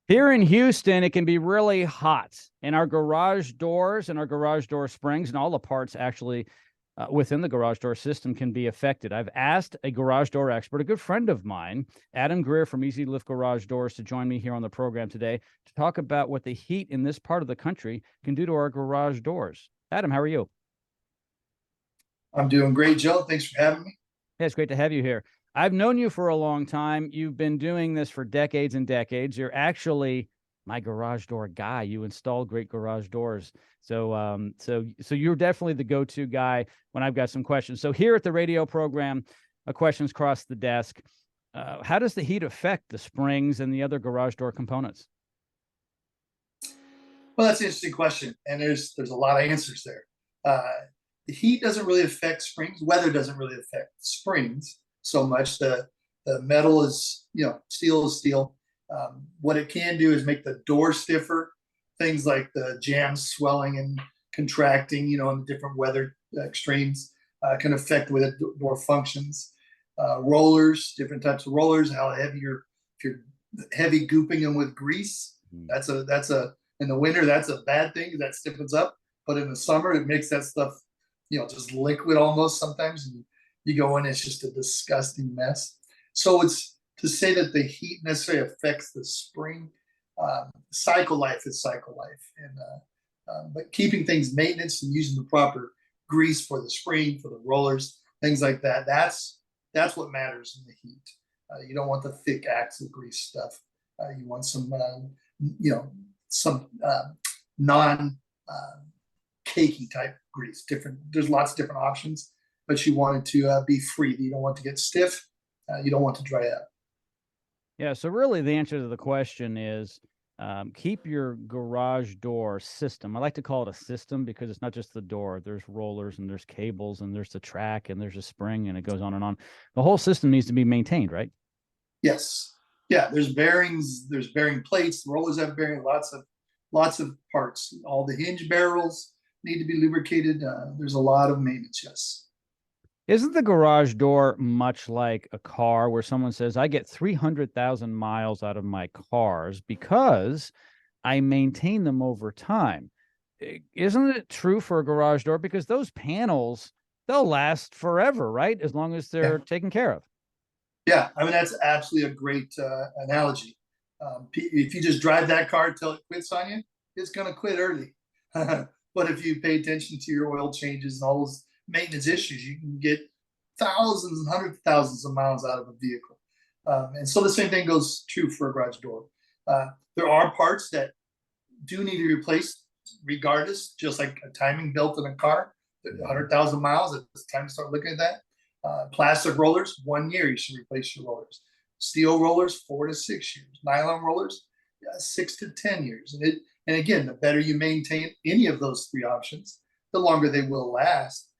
Here in Houston, it can be really hot, and our garage doors and our garage door springs and all the parts actually within the garage door system can be affected. I've asked a garage door expert, a good friend of mine, Adam Greer from Easy Lift Garage Doors, to join me here on the program today to talk about what the heat in this part of the country can do to our garage doors. Adam, how are you? I'm doing great, Joe. Thanks for having me. Yeah, it's great to have you here. I've known you for a long time. You've been doing this for decades and decades. You're actually my garage door guy. You install great garage doors. So you're definitely the go-to guy when I've got some questions. So here at the radio program, questions cross the desk. How does the heat affect the springs and the other garage door components? Well, that's an interesting question, and there's a lot of answers there. Uh, the heat doesn't really affect springs. Weather doesn't really affect springs so much. The metal is, steel is steel. What it can do is make the door stiffer. Things like the jambs swelling and contracting, in different weather extremes, can affect the way the door functions. Rollers, different types of rollers, how heavy if you're heavy gooping them with grease, that's a in the winter that's a bad thing that stiffens up. But in the summer, it makes that stuff, just liquid almost sometimes. And you go in, it's just a disgusting mess. So it's to say that the heat necessarily affects the spring. Cycle life is cycle life, and but keeping things maintenance and using the proper grease for the spring, for the rollers, things like that. That's what matters in the heat. You don't want the thick axle grease stuff. You want some non cakey type grease. There's lots of different options, but you want it to be free. You don't want to get stiff. You don't want to dry out. Yeah, so really the answer to the question is keep your garage door system. I like to call it a system because it's not just the door. There's rollers and there's cables and there's the track and there's a spring and it goes on and on. The whole system needs to be maintained, right? Yes. Yeah, there's bearings, there's bearing plates, the rollers have bearing, lots of parts. All the hinge barrels need to be lubricated. There's a lot of maintenance, yes. Isn't the garage door much like a car where someone says, I get 300,000 miles out of my cars because I maintain them over time? Isn't it true for a garage door? Because those panels, they'll last forever, right? As long as Yeah. they're taken care of. Yeah, I mean, that's absolutely a great analogy. If you just drive that car until it quits on you, it's going to quit early. But if you pay attention to your oil changes and all those maintenance issues, you can get thousands and hundreds of thousands of miles out of a vehicle. And so the same thing goes true for a garage door. There are parts that do need to be replaced regardless, just like a timing belt in a car, 100,000 miles, it's time to start looking at that. Plastic rollers, 1 year you should replace your rollers. Steel rollers, 4 to 6 years. Nylon rollers, 6 to 10 years. And again, the better you maintain any of those three options, the longer they will last.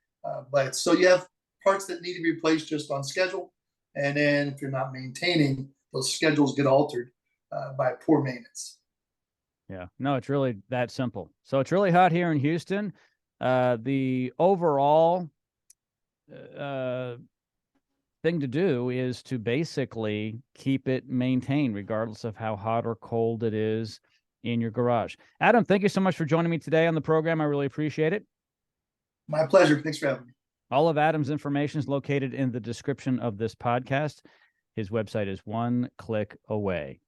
But so you have parts that need to be replaced just on schedule, and then if you're not maintaining, those schedules get altered by poor maintenance. Yeah, no, it's really that simple. So it's really hot here in Houston. The overall uh, thing to do is to basically keep it maintained, regardless of how hot or cold it is in your garage. Adam, thank you so much for joining me today on the program. I really appreciate it. My pleasure. Thanks for having me. All of Adam's information is located in the description of this podcast. His website is one click away.